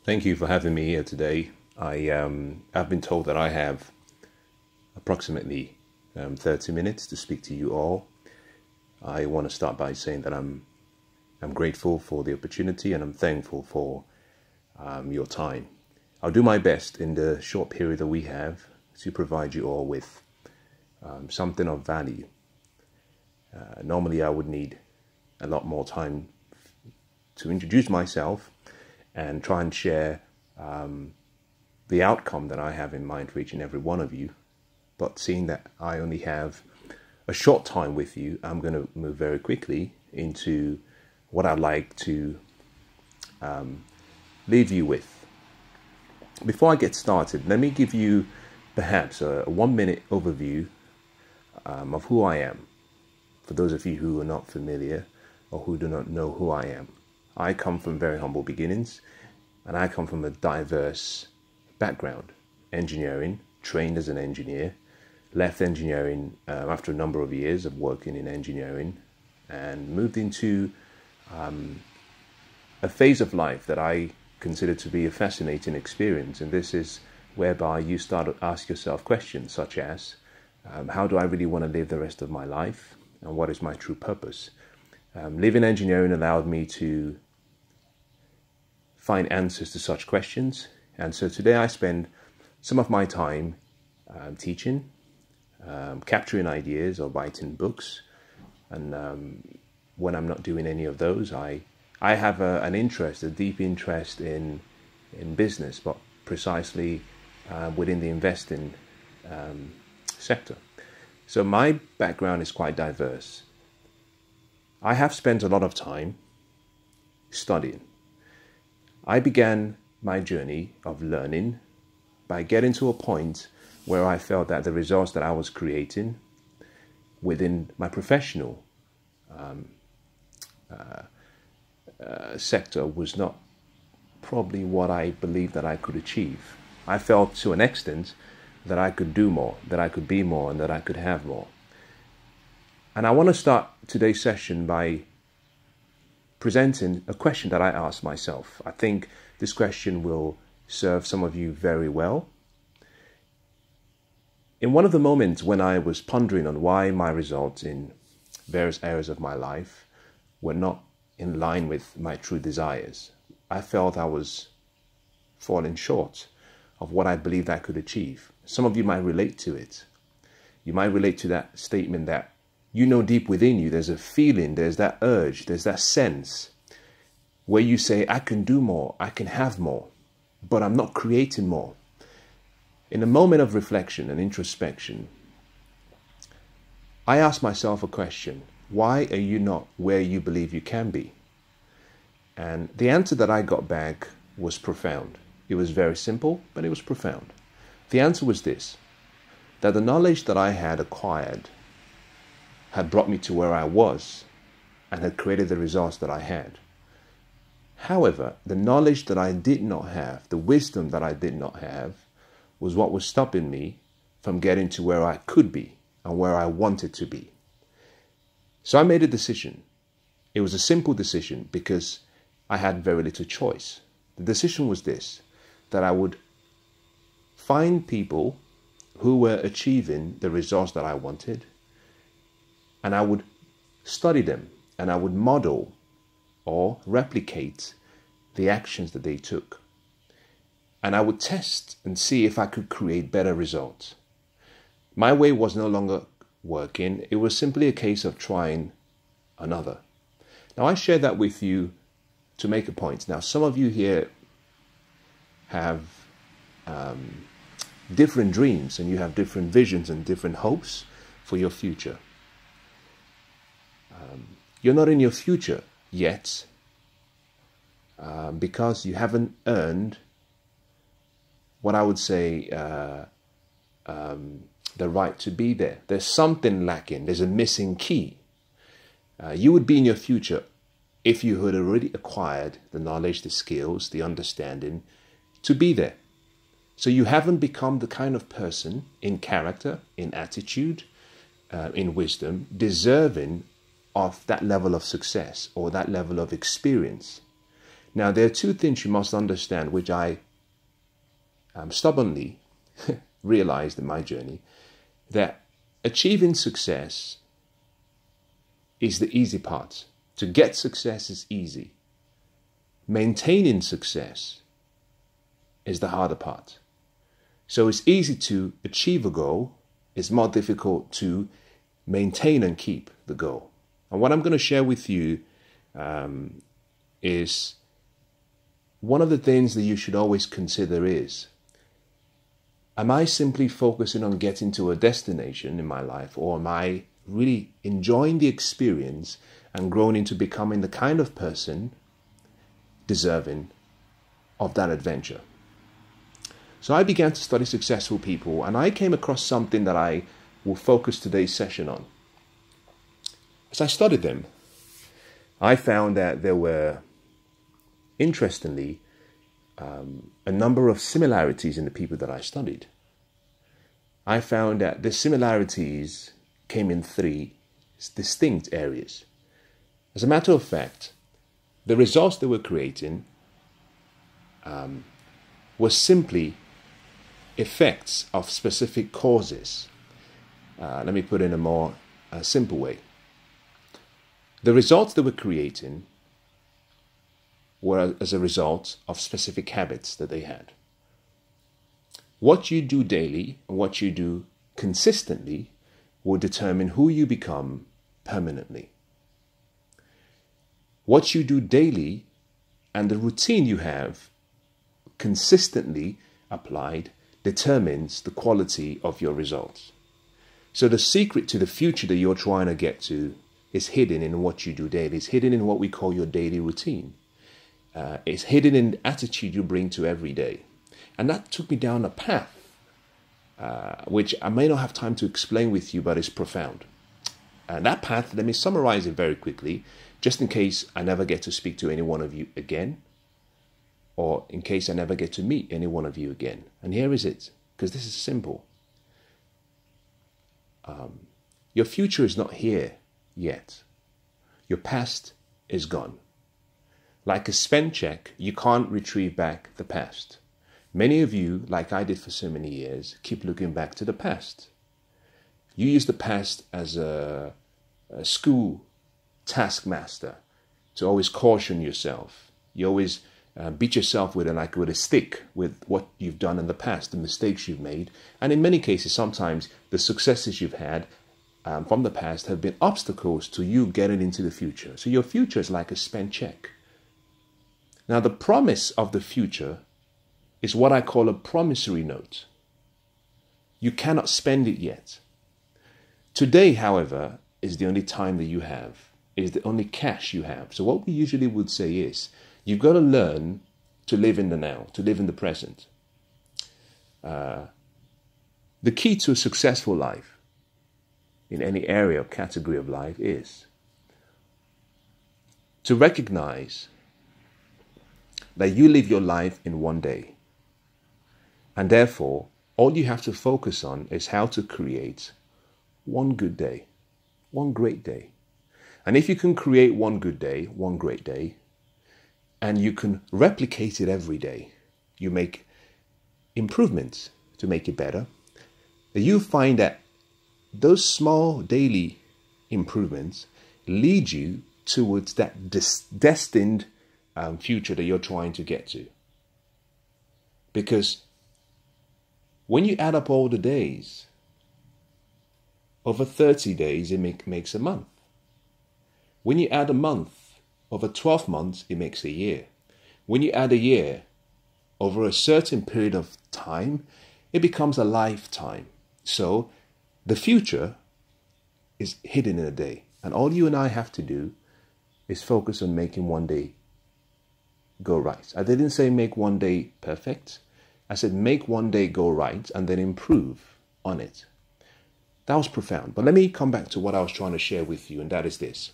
Thank you for having me here today. I've been told that I have approximately 30 minutes to speak to you all. I want to start by saying that I'm grateful for the opportunity and I'm thankful for your time. I'll do my best in the short period that we have to provide you all with something of value. Normally I would need a lot more time to introduce myself and try and share the outcome that I have in mind for each and every one of you. But seeing that I only have a short time with you, I'm going to move very quickly into what I'd like to leave you with. Before I get started, let me give you perhaps a 1-minute overview of who I am. For those of you who are not familiar or who do not know who I am, I come from very humble beginnings and I come from a diverse background. Engineering, trained as an engineer, left engineering after a number of years of working in engineering and moved into a phase of life that I consider to be a fascinating experience. And this is whereby you start to ask yourself questions such as, how do I really want to live the rest of my life? And what is my true purpose? Living engineering allowed me to find answers to such questions. And so today I spend some of my time teaching, capturing ideas or writing books. And when I'm not doing any of those, I have an interest, a deep interest in business, but precisely within the investing sector. So my background is quite diverse. I have spent a lot of time studying. I began my journey of learning by getting to a point where I felt that the results that I was creating within my professional sector was not probably what I believed that I could achieve. I felt to an extent that I could do more, that I could be more, and that I could have more. And I want to start today's session by presenting a question that I asked myself. I think this question will serve some of you very well. In one of the moments when I was pondering on why my results in various areas of my life were not in line with my true desires, I felt I was falling short of what I believed I could achieve. Some of you might relate to it. You might relate to that statement that you know deep within you, there's a feeling, there's that urge, there's that sense where you say, I can do more, I can have more, but I'm not creating more. In a moment of reflection and introspection, I asked myself a question: why are you not where you believe you can be? And the answer that I got back was profound. It was very simple, but it was profound. The answer was this: that the knowledge that I had acquired had brought me to where I was and had created the results that I had. However, the knowledge that I did not have, the wisdom that I did not have, was what was stopping me from getting to where I could be and where I wanted to be. So I made a decision. It was a simple decision because I had very little choice. The decision was this: that I would find people who were achieving the results that I wanted, and I would study them, and I would model or replicate the actions that they took. And I would test and see if I could create better results. My way was no longer working. It was simply a case of trying another. Now, I share that with you to make a point. Now, some of you here have different dreams and you have different visions and different hopes for your future. You're not in your future yet because you haven't earned what I would say the right to be there. There's something lacking. There's a missing key. You would be in your future if you had already acquired the knowledge, the skills, the understanding to be there. So you haven't become the kind of person in character, in attitude, in wisdom, deserving of that level of success or that level of experience. Now, there are two things you must understand, which I stubbornly realized in my journey, that achieving success is the easy part. To get success is easy. Maintaining success is the harder part. So it's easy to achieve a goal. It's more difficult to maintain and keep the goal. And what I'm going to share with you is one of the things that you should always consider is, am I simply focusing on getting to a destination in my life, or am I really enjoying the experience and growing into becoming the kind of person deserving of that adventure? So I began to study successful people, and I came across something that I will focus today's session on. As I studied them, I found that there were, interestingly, a number of similarities in the people that I studied. I found that the similarities came in three distinct areas. As a matter of fact, the results they were creating were simply effects of specific causes. Let me put it in a more simple way. The results they were creating were as a result of specific habits that they had. What you do daily and what you do consistently will determine who you become permanently. What you do daily and the routine you have consistently applied determines the quality of your results. So the secret to the future that you're trying to get to is hidden in what you do daily. It's hidden in what we call your daily routine. It's hidden in the attitude you bring to every day. And that took me down a path, which I may not have time to explain with you, but it's profound. And that path, let me summarize it very quickly, just in case I never get to speak to any one of you again, or in case I never get to meet any one of you again. And here is it, because this is simple. Your future is not here yet. Your past is gone. Like a spent check, you can't retrieve back the past. Many of you, like I did for so many years, keep looking back to the past. You use the past as a school taskmaster to always caution yourself. You always beat yourself with a stick with what you've done in the past, the mistakes you've made. And in many cases, sometimes the successes you've had from the past have been obstacles to you getting into the future. So your future is like a spent check. Now, the promise of the future is what I call a promissory note. You cannot spend it yet. Today, however, is the only time that you have, is the only cash you have. So what we usually would say is, you've got to learn to live in the now, to live in the present. The key to a successful life in any area or category of life is to recognize that you live your life in one day. And therefore, all you have to focus on is how to create one good day, one great day. And if you can create one good day, one great day, and you can replicate it every day, you make improvements to make it better, you find that those small daily improvements lead you towards that destined future that you're trying to get to. Because when you add up all the days, over 30 days, it makes a month. When you add a month, over 12 months, it makes a year. When you add a year, over a certain period of time, it becomes a lifetime. So the future is hidden in a day. And all you and I have to do is focus on making one day go right. I didn't say make one day perfect. I said make one day go right and then improve on it. That was profound. But let me come back to what I was trying to share with you, and that is this.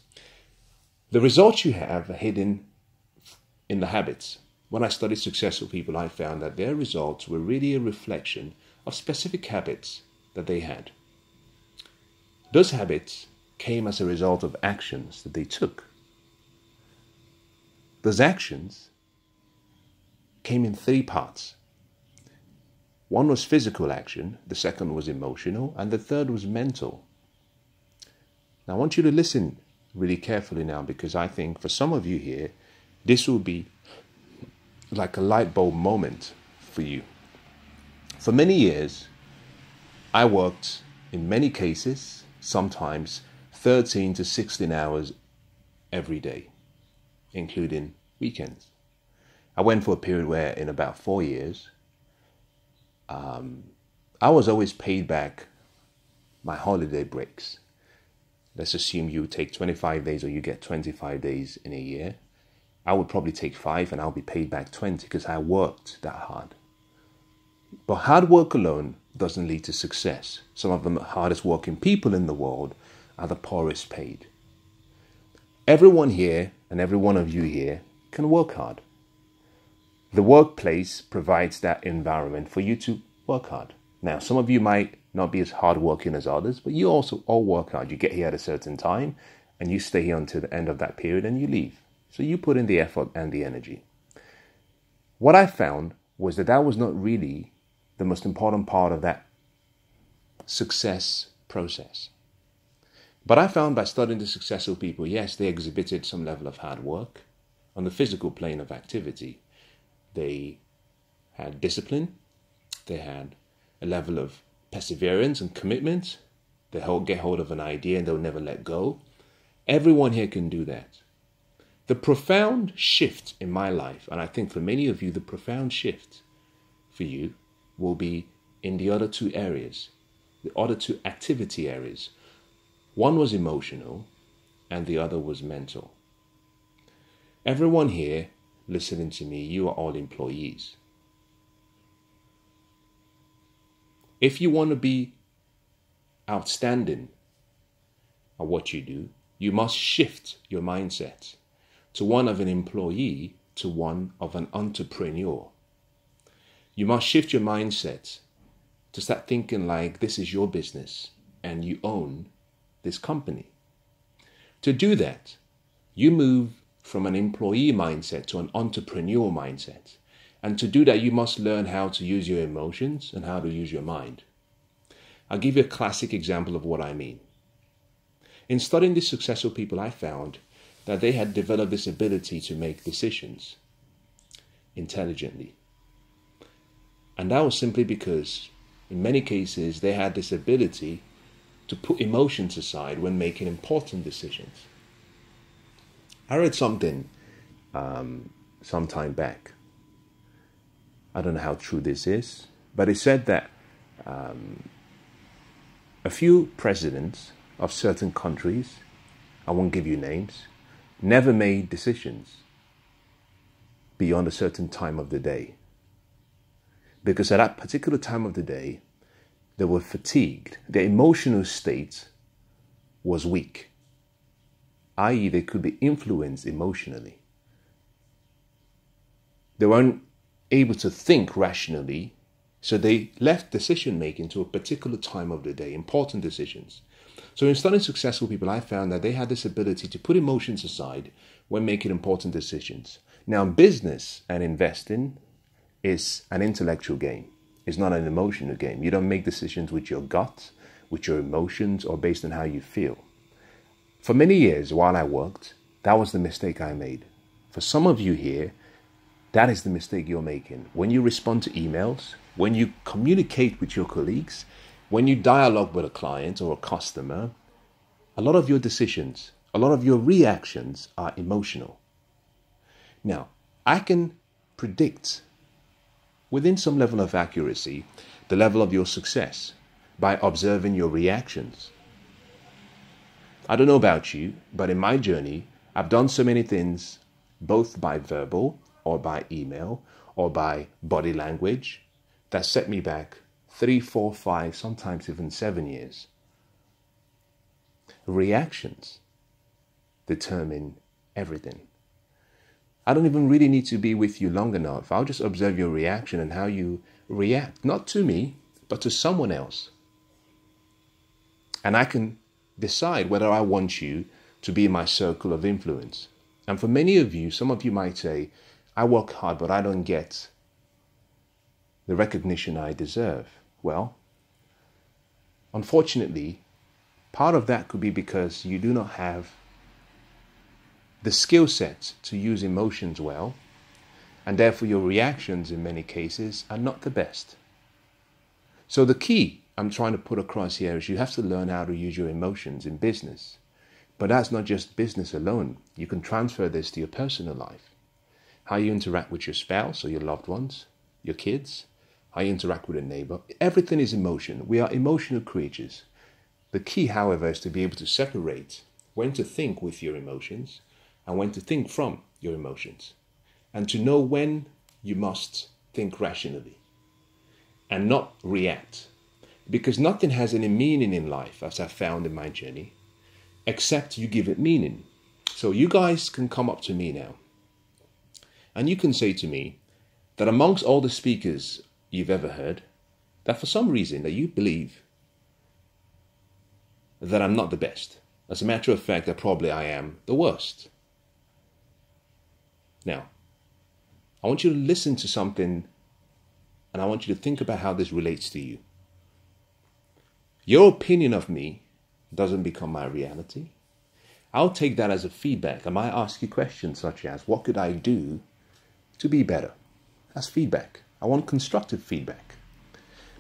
The results you have are hidden in the habits. When I studied successful people, I found that their results were really a reflection of specific habits that they had. Those habits came as a result of actions that they took. Those actions came in three parts. One was physical action, the second was emotional, and the third was mental. Now I want you to listen really carefully now, because I think for some of you here, this will be like a light bulb moment for you. For many years, I worked in many cases, sometimes 13 to 16 hours every day, including weekends. I went for a period where in about 4 years, I was always paid back my holiday breaks. Let's assume you take 25 days or you get 25 days in a year. I would probably take 5 and I'll be paid back 20 because I worked that hard. But hard work alone doesn't lead to success. Some of the hardest working people in the world are the poorest paid. Everyone here and every one of you here can work hard. The workplace provides that environment for you to work hard. Now, some of you might not be as hardworking as others, but you also all work hard. You get here at a certain time and you stay here until the end of that period and you leave. So you put in the effort and the energy. What I found was that that was not really the most important part of that success process. But I found by studying the successful people, yes, they exhibited some level of hard work on the physical plane of activity. They had discipline, they had a level of perseverance and commitment. They get hold of an idea and they'll never let go. Everyone here can do that. The profound shift in my life, and I think for many of you, the profound shift for you will be in the other two areas, the other two activity areas. One was emotional and the other was mental. Everyone here listening to me, you are all employees. If you want to be outstanding at what you do, you must shift your mindset to one of an employee to one of an entrepreneur. You must shift your mindset to start thinking like this is your business and you own this company. To do that, you move from an employee mindset to an entrepreneur mindset. And to do that, you must learn how to use your emotions and how to use your mind. I'll give you a classic example of what I mean. In studying these successful people, I found that they had developed this ability to make decisions intelligently. And that was simply because, in many cases, they had this ability to put emotions aside when making important decisions. I read something some time back. I don't know how true this is, but it said that a few presidents of certain countries, I won't give you names, never made decisions beyond a certain time of the day. Because at that particular time of the day, they were fatigued. Their emotional state was weak, i.e. they could be influenced emotionally. They weren't able to think rationally, so they left decision-making to a particular time of the day, important decisions. So in studying successful people, I found that they had this ability to put emotions aside when making important decisions. Now, business and investing is an intellectual game. It's not an emotional game. You don't make decisions with your gut, with your emotions, or based on how you feel. For many years while I worked, that was the mistake I made. For some of you here, that is the mistake you're making. When you respond to emails, when you communicate with your colleagues, when you dialogue with a client or a customer, a lot of your decisions, a lot of your reactions are emotional. Now, I can predict within some level of accuracy the level of your success by observing your reactions. I don't know about you, but in my journey, I've done so many things, both by verbal or by email or by body language, that set me back 3, 4, 5, sometimes even 7 years. Reactions determine everything. I don't even really need to be with you long enough. I'll just observe your reaction and how you react, not to me, but to someone else. And I can decide whether I want you to be in my circle of influence. And for many of you, some of you might say, I work hard, but I don't get the recognition I deserve? Well, unfortunately, part of that could be because you do not have the skill set to use emotions well, and therefore your reactions in many cases are not the best. So the key I'm trying to put across here is you have to learn how to use your emotions in business. But that's not just business alone. You can transfer this to your personal life. How you interact with your spouse or your loved ones, your kids, how you interact with a neighbor. Everything is emotion. We are emotional creatures. The key, however, is to be able to separate when to think with your emotions and when to think from your emotions. And to know when you must think rationally and not react. Because nothing has any meaning in life, as I've found in my journey, except you give it meaning. So you guys can come up to me now and you can say to me that amongst all the speakers you've ever heard, that for some reason that you believe that I'm not the best. As a matter of fact, that probably I am the worst. Now, I want you to listen to something and I want you to think about how this relates to you. Your opinion of me doesn't become my reality. I'll take that as a feedback. I might ask you questions such as, what could I do to be better? That's feedback. I want constructive feedback.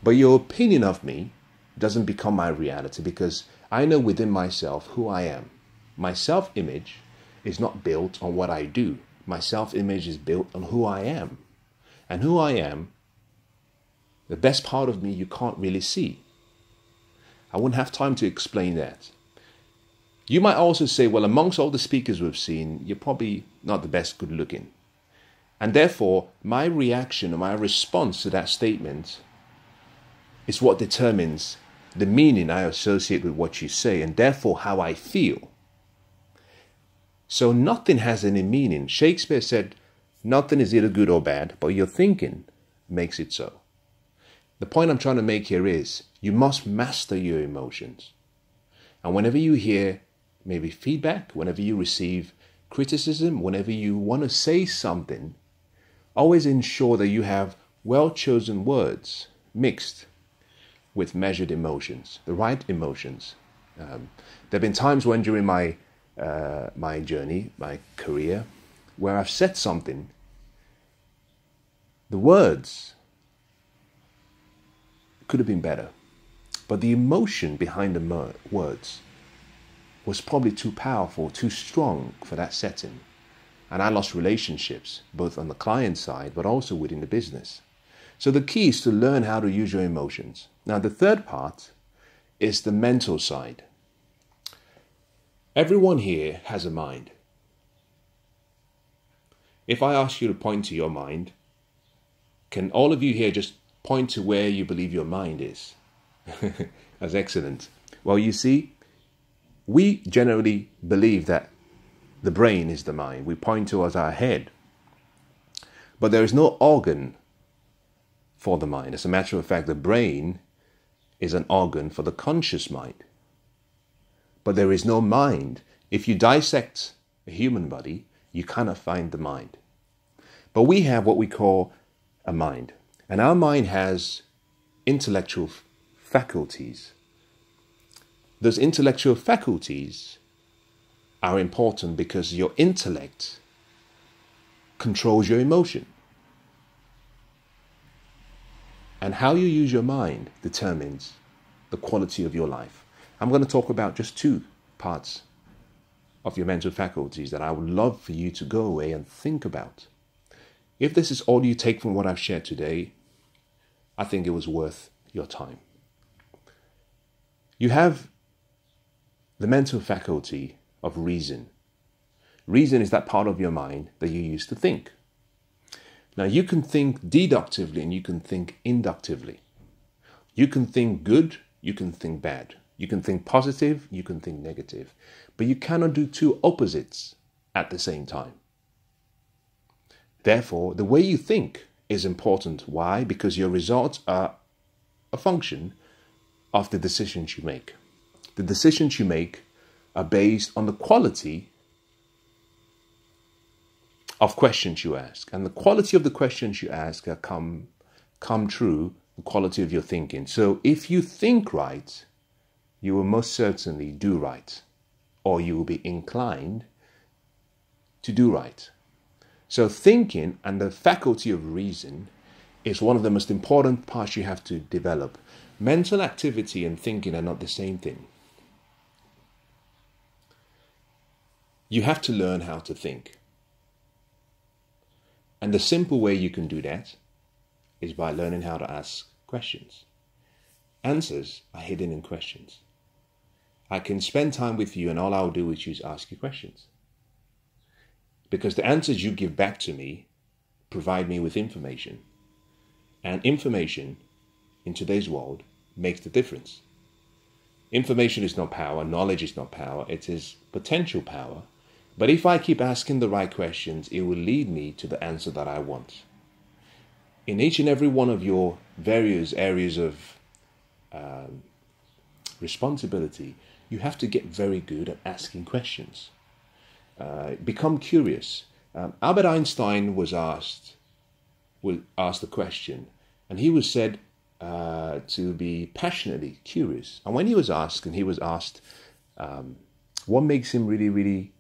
But your opinion of me doesn't become my reality because I know within myself who I am. My self-image is not built on what I do. My self-image is built on who I am. And who I am, the best part of me you can't really see. I wouldn't have time to explain that. You might also say, well, amongst all the speakers we've seen, you're probably not the best good looking. And therefore, my reaction or my response to that statement is what determines the meaning I associate with what you say and therefore how I feel. So nothing has any meaning. Shakespeare said, nothing is either good or bad, but your thinking makes it so. The point I'm trying to make here is you must master your emotions. And whenever you hear maybe feedback, whenever you receive criticism, whenever you want to say something, always ensure that you have well-chosen words mixed with measured emotions, the right emotions. There have been times when during my journey, my career, where I've said something, the words could have been better, but the emotion behind the words was probably too powerful, too strong for that setting. And I lost relationships, both on the client side, but also within the business. So the key is to learn how to use your emotions. Now, the third part is the mental side. Everyone here has a mind. If I ask you to point to your mind, can all of you here just point to where you believe your mind is? That's excellent. Well, you see, we generally believe that the brain is the mind. We point towards our head. But there is no organ for the mind. As a matter of fact, the brain is an organ for the conscious mind. But there is no mind. If you dissect a human body, you cannot find the mind. But we have what we call a mind. And our mind has intellectual faculties. Those intellectual faculties are important because your intellect controls your emotion. And how you use your mind determines the quality of your life. I'm going to talk about just two parts of your mental faculties that I would love for you to go away and think about. If this is all you take from what I've shared today, I think it was worth your time. You have the mental faculty of reason. Reason is that part of your mind that you use to think. Now, you can think deductively and you can think inductively. You can think good, you can think bad. You can think positive, you can think negative. But you cannot do two opposites at the same time. Therefore, the way you think is important. Why? Because your results are a function of the decisions you make. The decisions you make are based on the quality of questions you ask. And the quality of the questions you ask come come through the quality of your thinking. So if you think right, you will most certainly do right, or you will be inclined to do right. So thinking and the faculty of reason is one of the most important parts you have to develop. Mental activity and thinking are not the same thing. You have to learn how to think. And the simple way you can do that is by learning how to ask questions. Answers are hidden in questions. I can spend time with you and all I'll do is ask you questions. Because the answers you give back to me provide me with information. And information in today's world makes the difference. Information is not power, knowledge is not power, it is potential power. But if I keep asking the right questions, it will lead me to the answer that I want. In each and every one of your various areas of responsibility, you have to get very good at asking questions. Become curious. Albert Einstein was asked the question, and he was said to be passionately curious. And when he was asked what makes him really, really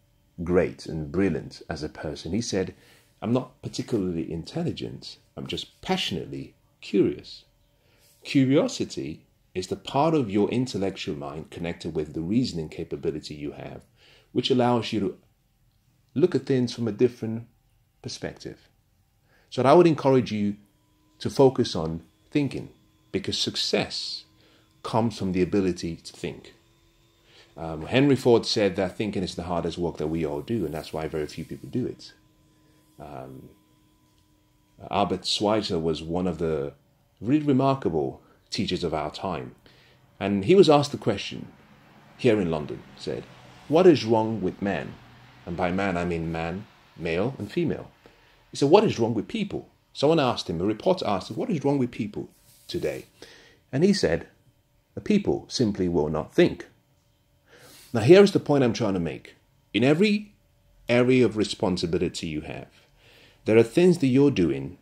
great and brilliant as a person, he said, I'm not particularly intelligent, I'm just passionately curious. Curiosity is the part of your intellectual mind connected with the reasoning capability you have, which allows you to look at things from a different perspective. So I would encourage you to focus on thinking, because success comes from the ability to think. Henry Ford said that thinking is the hardest work that we all do, and that's why very few people do it. Albert Schweitzer was one of the really remarkable teachers of our time. And he was asked the question here in London, said, what is wrong with man? And by man, I mean man, male and female. He said, what is wrong with people? Someone asked him, a reporter asked him, what is wrong with people today? And he said, the people simply will not think. Now, here is the point I'm trying to make. In every area of responsibility you have, there are things that you're doing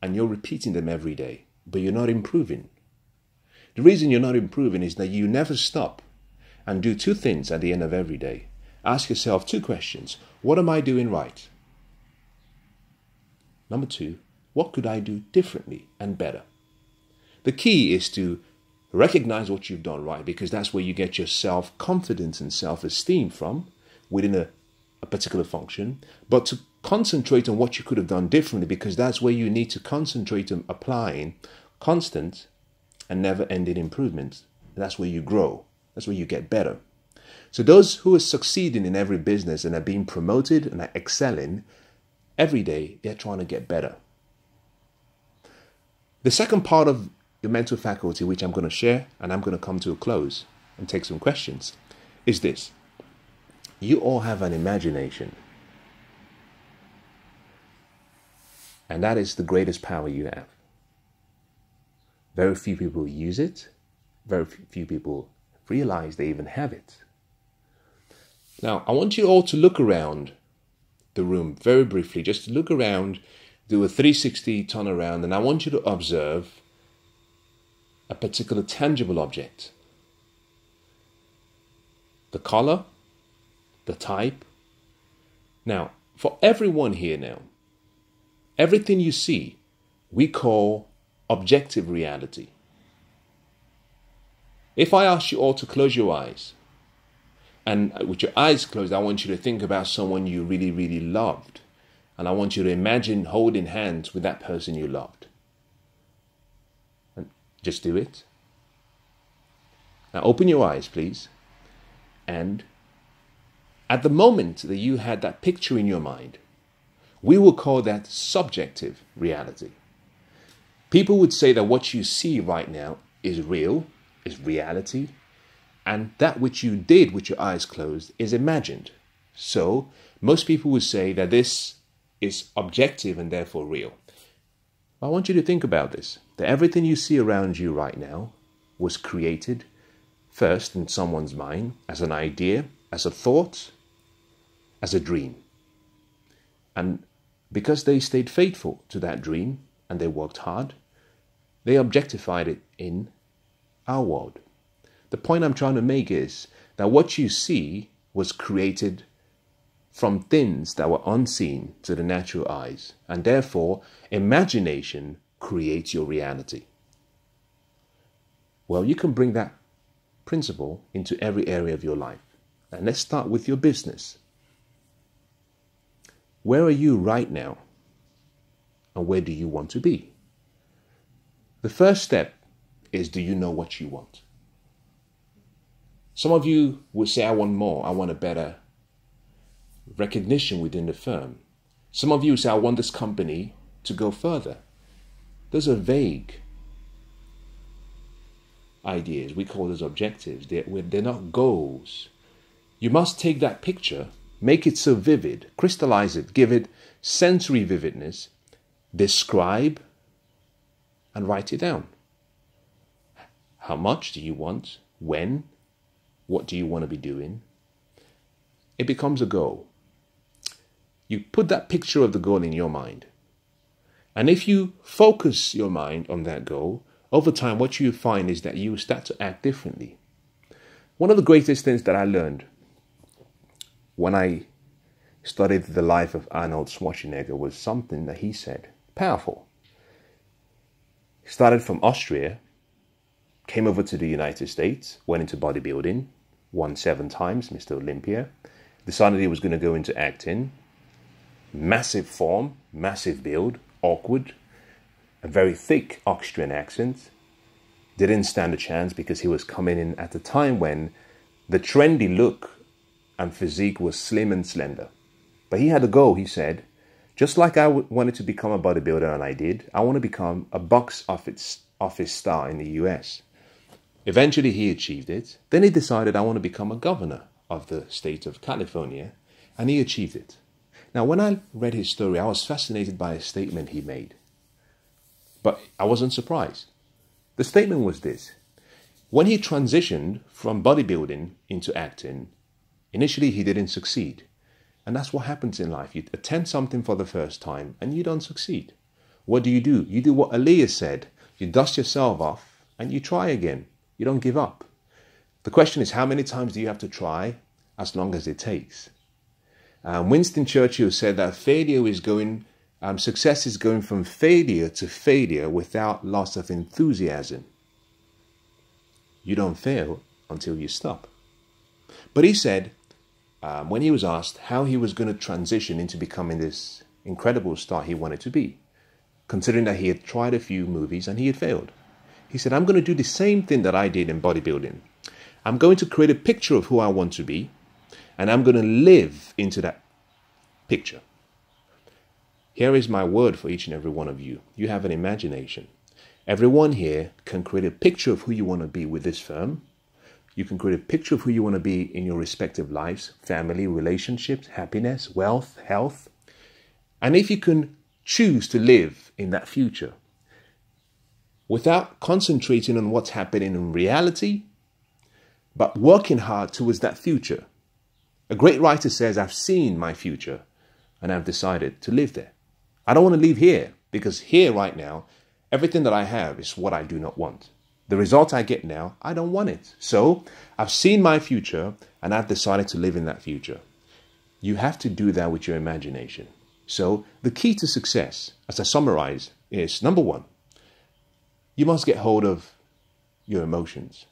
and you're repeating them every day, but you're not improving. The reason you're not improving is that you never stop and do two things at the end of every day. Ask yourself two questions. What am I doing right? Number two, what could I do differently and better? The key is to recognize what you've done right, because that's where you get your self-confidence and self-esteem from within a particular function, but to concentrate on what you could have done differently, because that's where you need to concentrate on applying constant and never-ending improvement. That's where you grow. That's where you get better. So those who are succeeding in every business and are being promoted and are excelling, every day they're trying to get better. The second part of your mental faculty, which I'm going to share, and I'm going to come to a close and take some questions, is this. You all have an imagination. And that is the greatest power you have. Very few people use it. Very few people realize they even have it. Now, I want you all to look around the room very briefly, just to look around, do a 360 turn around, and I want you to observe a particular tangible object. The color, the type. Now, for everyone here now, everything you see, we call objective reality. If I ask you all to close your eyes, and with your eyes closed, I want you to think about someone you really, really loved. And I want you to imagine holding hands with that person you loved. And just do it. Now open your eyes, please. And at the moment that you had that picture in your mind, we will call that subjective reality. People would say that what you see right now is real, is reality, and that which you did with your eyes closed is imagined. So most people would say that this is objective and therefore real. I want you to think about this, that everything you see around you right now was created first in someone's mind as an idea, as a thought, as a dream. And because they stayed faithful to that dream and they worked hard, They objectified it in our world. The point I'm trying to make is that what you see was created from things that were unseen to the natural eyes, and therefore imagination creates your reality. Well, you can bring that principle into every area of your life. And let's start with your business. Where are you right now? And where do you want to be? The first step is, do you know what you want? Some of you would say, I want more. I want a better recognition within the firm. Some of you say, I want this company to go further. Those are vague ideas. We call those objectives. They're not goals. You must take that picture, make it so vivid, crystallize it, give it sensory vividness, describe and write it down. How much do you want? When? What do you want to be doing? It becomes a goal. You put that picture of the goal in your mind. And if you focus your mind on that goal, over time, what you find is that you start to act differently. One of the greatest things that I learned when I studied the life of Arnold Schwarzenegger was something that he said. Powerful. He started from Austria, came over to the United States, went into bodybuilding, won 7 times, Mr. Olympia, decided he was going to go into acting. Massive form, massive build, awkward, a very thick Austrian accent. Didn't stand a chance because he was coming in at a time when the trendy look and physique was slim and slender. But he had a goal, he said. Just like I wanted to become a bodybuilder, and I did, I want to become a box office star in the US. Eventually he achieved it. Then he decided, I want to become a governor of the state of California, and he achieved it. Now, when I read his story, I was fascinated by a statement he made. But I wasn't surprised. The statement was this. When he transitioned from bodybuilding into acting, initially he didn't succeed. And that's what happens in life. You attempt something for the first time and you don't succeed. What do? You do what Elias said. You dust yourself off and you try again. You don't give up. The question is, how many times do you have to try? As long as it takes. Winston Churchill said that success is going from failure to failure without loss of enthusiasm. You don't fail until you stop. But he said, when he was asked how he was going to transition into becoming this incredible star he wanted to be, considering that he had tried a few movies and he had failed, he said, I'm going to do the same thing that I did in bodybuilding. I'm going to create a picture of who I want to be, and I'm going to live into that picture. Here is my word for each and every one of you. You have an imagination. Everyone here can create a picture of who you want to be with this firm. You can create a picture of who you want to be in your respective lives, family, relationships, happiness, wealth, health. And if you can choose to live in that future without concentrating on what's happening in reality, but working hard towards that future. A great writer says, I've seen my future and I've decided to live there. I don't want to live here because here right now, everything that I have is what I do not want. The result I get now, I don't want it. So I've seen my future and I've decided to live in that future. You have to do that with your imagination. So the key to success, as I summarize, is number 1, you must get hold of your emotions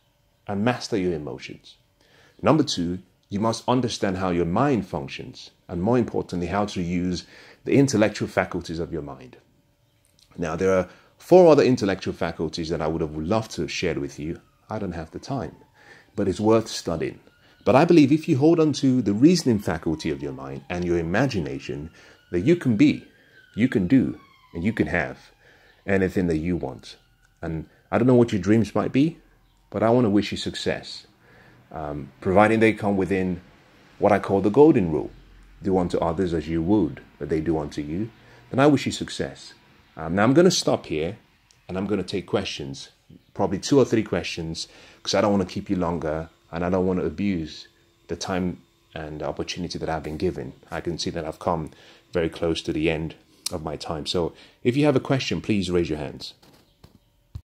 and master your emotions. Number 2, you must understand how your mind functions and, more importantly, how to use the intellectual faculties of your mind. Now, there are 4 other intellectual faculties that I would have loved to have shared with you. I don't have the time, but it's worth studying. But I believe if you hold on to the reasoning faculty of your mind and your imagination, that you can be, you can do, and you can have anything that you want. And I don't know what your dreams might be, but I want to wish you success, providing they come within what I call the golden rule. Do unto others as you would that they do unto you. Then I wish you success. Now I'm going to stop here and I'm going to take questions, probably 2 or 3 questions, because I don't want to keep you longer and I don't want to abuse the time and the opportunity that I've been given. I can see that I've come very close to the end of my time. So if you have a question, please raise your hands.